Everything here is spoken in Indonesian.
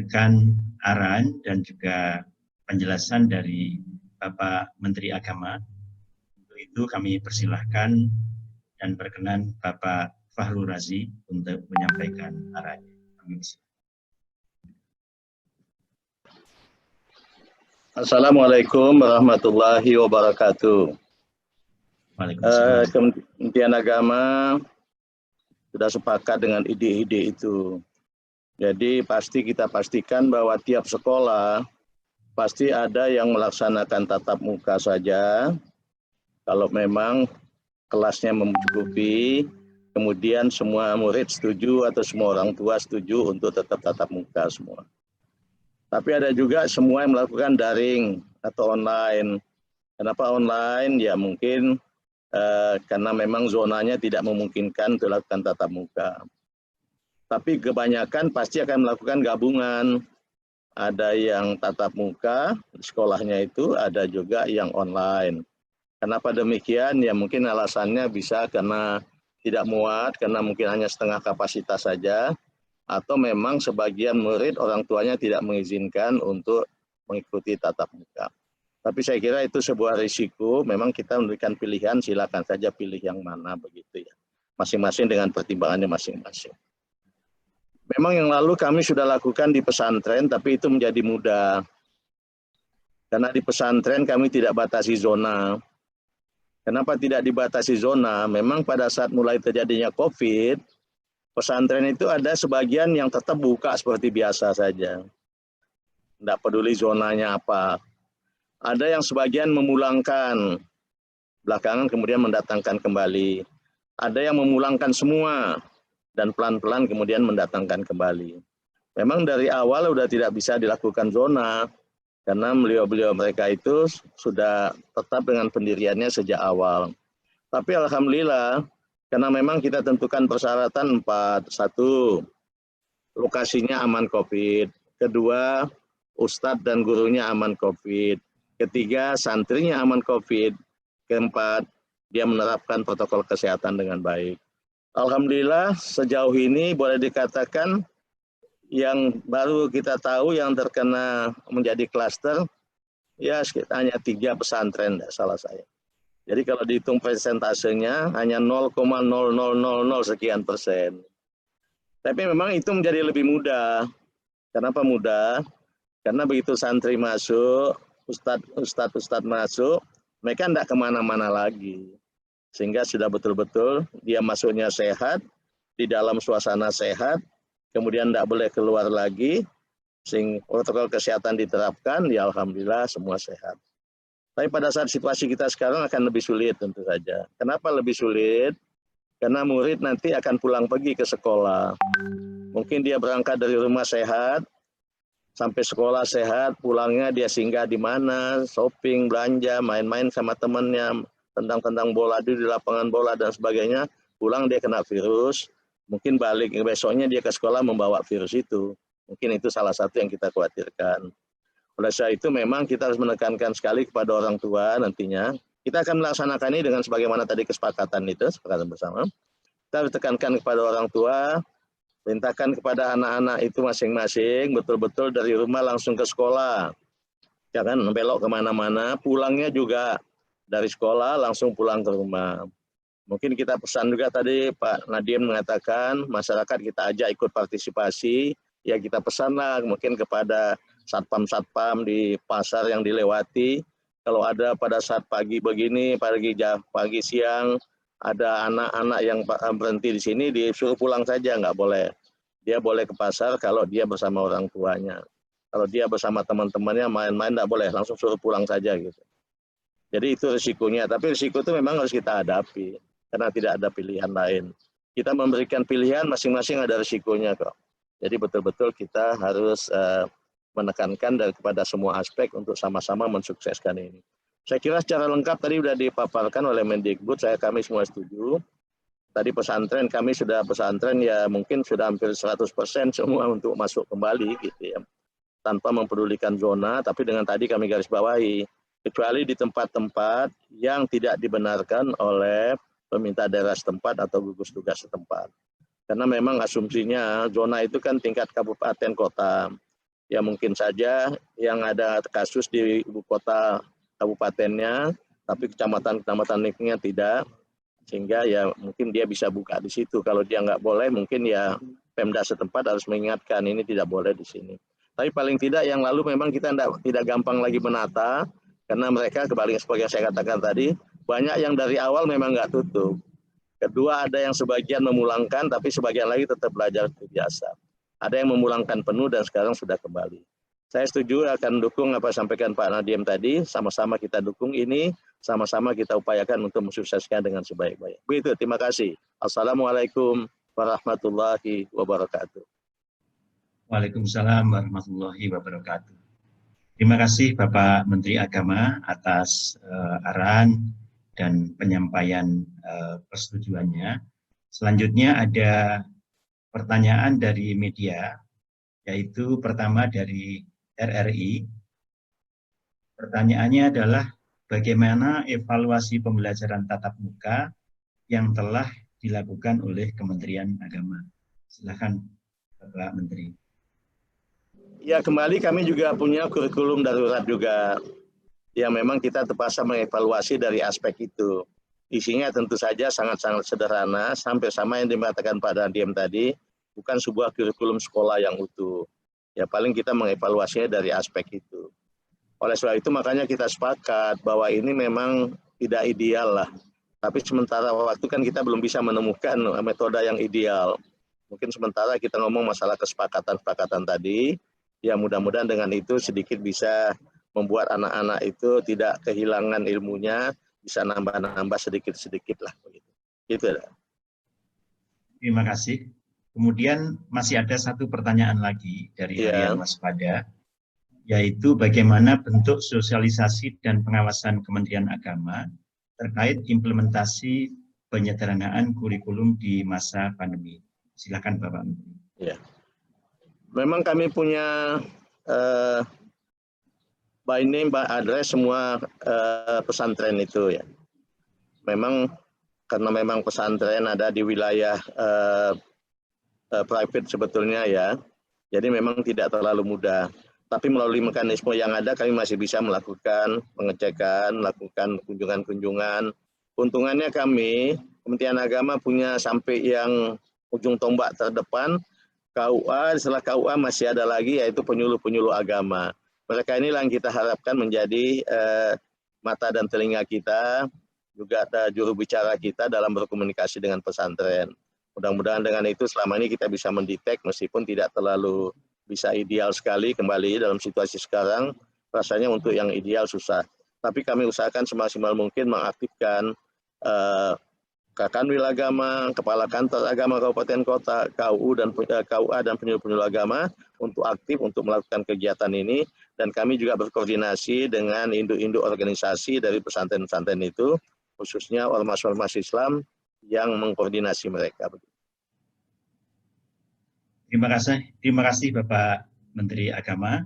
mendengarkan arahan dan juga penjelasan dari Bapak Menteri Agama. Untuk itu kami persilahkan dan berkenan Bapak Fahrul Razi untuk menyampaikan arahannya. Assalamualaikum warahmatullahi wabarakatuh. Kementerian Agama sudah sepakat dengan ide-ide itu. Jadi kita pastikan bahwa tiap sekolah pasti ada yang melaksanakan tatap muka saja. Kalau memang kelasnya mencukupi, kemudian semua murid setuju atau semua orang tua setuju untuk tetap tatap muka semua. Tapi ada juga semua yang melakukan daring atau online. Kenapa online? Ya mungkin karena memang zonanya tidak memungkinkan untuk melakukan tatap muka. Tapi kebanyakan pasti akan melakukan gabungan. Ada yang tatap muka, sekolahnya itu, ada juga yang online. Kenapa demikian? Ya mungkin alasannya bisa karena tidak muat, karena mungkin hanya setengah kapasitas saja. Atau memang sebagian murid orang tuanya tidak mengizinkan untuk mengikuti tatap muka. Tapi saya kira itu sebuah risiko, memang kita memberikan pilihan, silakan saja pilih yang mana begitu ya. Masing-masing dengan pertimbangannya masing-masing. Memang yang lalu kami sudah lakukan di pesantren, tapi itu menjadi mudah. Karena di pesantren kami tidak batasi zona. Kenapa tidak dibatasi zona? Memang pada saat mulai terjadinya COVID, pesantren itu ada sebagian yang tetap buka seperti biasa saja. Tidak peduli zonanya apa. Ada yang sebagian memulangkan, belakangan kemudian mendatangkan kembali. Ada yang memulangkan semua, dan pelan-pelan kemudian mendatangkan kembali. Memang dari awal sudah tidak bisa dilakukan zona, karena beliau-beliau mereka itu sudah tetap dengan pendiriannya sejak awal. Tapi alhamdulillah, karena memang kita tentukan persyaratan 4. 1, lokasinya aman COVID. 2, ustadz dan gurunya aman COVID. 3, santrinya aman COVID. 4, dia menerapkan protokol kesehatan dengan baik. Alhamdulillah sejauh ini boleh dikatakan yang baru kita tahu yang terkena menjadi klaster, ya hanya 3 pesantren, tidak salah saya. Jadi kalau dihitung persentasenya hanya 0,0000 sekian persen. Tapi memang itu menjadi lebih mudah. Kenapa mudah? Karena begitu santri masuk, ustadz masuk, mereka tidak kemana-mana lagi. Sehingga sudah betul-betul dia masuknya sehat, di dalam suasana sehat, kemudian tidak boleh keluar lagi, sehingga protokol kesehatan diterapkan, ya alhamdulillah semua sehat. Tapi pada saat situasi kita sekarang akan lebih sulit tentu saja. Kenapa lebih sulit? Karena murid nanti akan pulang pergi ke sekolah. Mungkin dia berangkat dari rumah sehat, sampai sekolah sehat, pulangnya dia singgah di mana, shopping, belanja, main-main sama temannya, tendang-tendang bola di lapangan bola dan sebagainya, pulang dia kena virus, mungkin balik besoknya dia ke sekolah membawa virus itu. Mungkin itu salah satu yang kita khawatirkan. Oleh sebab itu memang kita harus menekankan sekali kepada orang tua nantinya. Kita akan melaksanakan ini dengan sebagaimana tadi kesepakatan bersama. Kita harus tekankan kepada orang tua, perintahkan kepada anak-anak itu masing-masing, betul-betul dari rumah langsung ke sekolah. Jangan belok kemana-mana, pulangnya juga dari sekolah langsung pulang ke rumah. Mungkin kita pesan juga tadi Pak Nadiem mengatakan masyarakat kita ajak ikut partisipasi, ya kita pesanlah mungkin kepada satpam-satpam di pasar yang dilewati, kalau ada pada saat pagi begini, pagi siang, ada anak-anak yang berhenti di sini, disuruh pulang saja, nggak boleh. Dia boleh ke pasar kalau dia bersama orang tuanya. Kalau dia bersama teman-temannya main-main, nggak boleh, langsung suruh pulang saja gitu. Jadi itu risikonya, tapi risiko itu memang harus kita hadapi, karena tidak ada pilihan lain. Kita memberikan pilihan, masing-masing ada risikonya kok. Jadi betul-betul kita harus menekankan kepada semua aspek untuk sama-sama mensukseskan ini. Saya kira secara lengkap tadi sudah dipaparkan oleh Mendikbud, kami semua setuju. Tadi pesantren, kami sudah pesantren ya mungkin sudah hampir 100% semua untuk masuk kembali gitu ya. Tanpa mempedulikan zona, tapi dengan tadi kami garis bawahi. Kecuali di tempat-tempat yang tidak dibenarkan oleh pemerintah daerah setempat atau gugus tugas setempat. Karena memang asumsinya zona itu kan tingkat kabupaten kota. Ya mungkin saja yang ada kasus di ibu kota kabupatennya, tapi kecamatan-kecamatan lainnya tidak, sehingga ya mungkin dia bisa buka di situ. Kalau dia nggak boleh, mungkin ya Pemda setempat harus mengingatkan ini tidak boleh di sini. Tapi paling tidak yang lalu memang kita tidak gampang lagi menata, karena mereka kembali seperti yang saya katakan tadi, banyak yang dari awal memang nggak tutup. Kedua, ada yang sebagian memulangkan, tapi sebagian lagi tetap belajar biasa. Ada yang memulangkan penuh dan sekarang sudah kembali. Saya setuju akan dukung apa sampaikan Pak Nadiem tadi, sama-sama kita dukung ini, sama-sama kita upayakan untuk mensukseskan dengan sebaik-baik. Begitu, terima kasih. Assalamualaikum warahmatullahi wabarakatuh. Waalaikumsalam warahmatullahi wabarakatuh. Terima kasih Bapak Menteri Agama atas arahan dan penyampaian persetujuannya. Selanjutnya ada pertanyaan dari media, yaitu pertama dari RRI. Pertanyaannya adalah bagaimana evaluasi pembelajaran tatap muka yang telah dilakukan oleh Kementerian Agama. Silakan Bapak Menteri. Ya, kembali kami juga punya kurikulum darurat juga yang memang kita terpaksa mengevaluasi dari aspek itu. Isinya tentu saja sangat-sangat sederhana, sampai sama yang dikatakan Pak Nadiem tadi, bukan sebuah kurikulum sekolah yang utuh. Ya paling kita mengevaluasinya dari aspek itu. Oleh sebab itu makanya kita sepakat bahwa ini memang tidak ideal lah. Tapi sementara waktu kan kita belum bisa menemukan metode yang ideal. Mungkin sementara kita ngomong masalah kesepakatan-kesepakatan tadi, ya mudah-mudahan dengan itu sedikit bisa membuat anak-anak itu tidak kehilangan ilmunya, bisa nambah-nambah sedikit-sedikit lah. Gitu. Terima kasih. Kemudian masih ada satu pertanyaan lagi dari Harian Waspada, yaitu bagaimana bentuk sosialisasi dan pengawasan Kementerian Agama terkait implementasi penyederhanaan kurikulum di masa pandemi. Silakan Bapak Menteri. Ya. Memang kami punya by name, by address semua pesantren itu ya. Memang karena memang pesantren ada di wilayah private sebetulnya ya. Jadi memang tidak terlalu mudah. Tapi melalui mekanisme yang ada kami masih bisa melakukan pengecekan, melakukan kunjungan-kunjungan. Untungannya kami, Kementerian Agama punya sampai yang ujung tombak terdepan, KUA, setelah KUA masih ada lagi yaitu penyuluh-penyuluh agama. Mereka inilah yang kita harapkan menjadi mata dan telinga kita, juga ada juru bicara kita dalam berkomunikasi dengan pesantren. Mudah-mudahan dengan itu selama ini kita bisa mendetek meskipun tidak terlalu bisa ideal sekali kembali dalam situasi sekarang, rasanya untuk yang ideal susah. Tapi kami usahakan semaksimal mungkin mengaktifkan Kanwil Agama, Kepala Kantor Agama Kabupaten Kota, KUA dan penyuluh-penyuluh agama untuk aktif untuk melakukan kegiatan ini, dan kami juga berkoordinasi dengan induk-induk organisasi dari pesantren-pesantren itu, khususnya ormas-ormas Islam yang mengkoordinasi mereka. Terima kasih Bapak Menteri Agama.